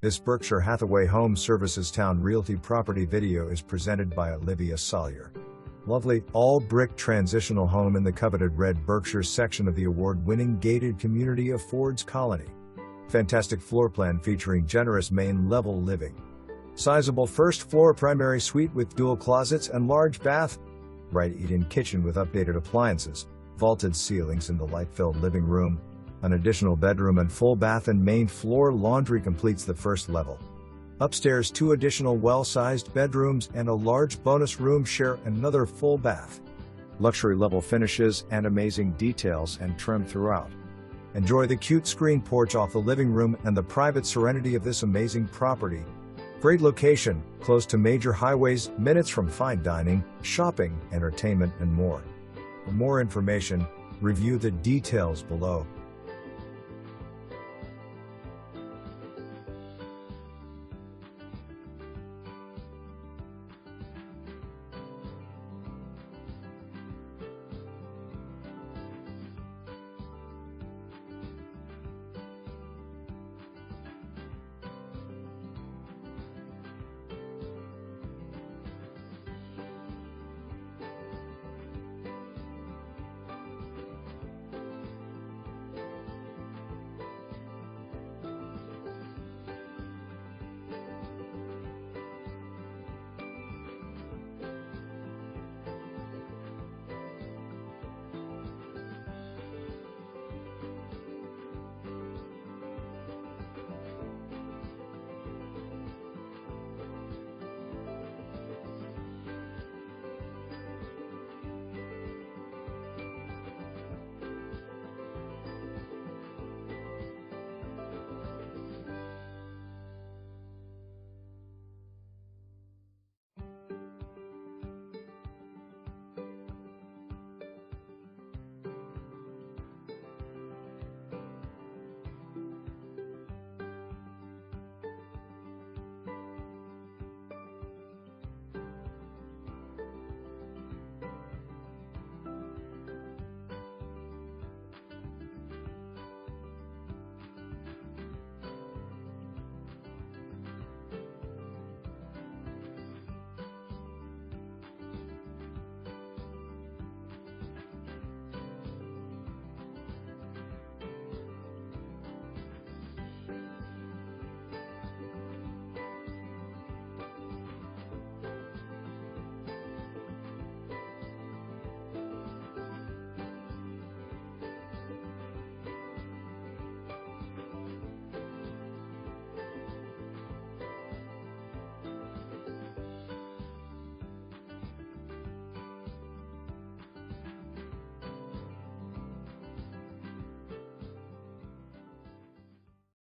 This Berkshire Hathaway Home Services Towne Realty property video is presented by Olivia Sawyer. Lovely, all-brick transitional home in the coveted Red Berkshire section of the award-winning gated community of Ford's Colony. Fantastic floor plan featuring generous main-level living. Sizable first-floor primary suite with dual closets and large bath. Bright eat-in kitchen with updated appliances. Vaulted ceilings in the light-filled living room. An additional bedroom and full bath and main floor laundry completes the first level. Upstairs, 2 additional well-sized bedrooms and a large bonus room share another full bath. Luxury level finishes and amazing details and trim throughout. Enjoy the cute screen porch off the living room and the private serenity of this amazing property. Great location, close to major highways, minutes from fine dining, shopping, entertainment, and more. For more information, review the details below.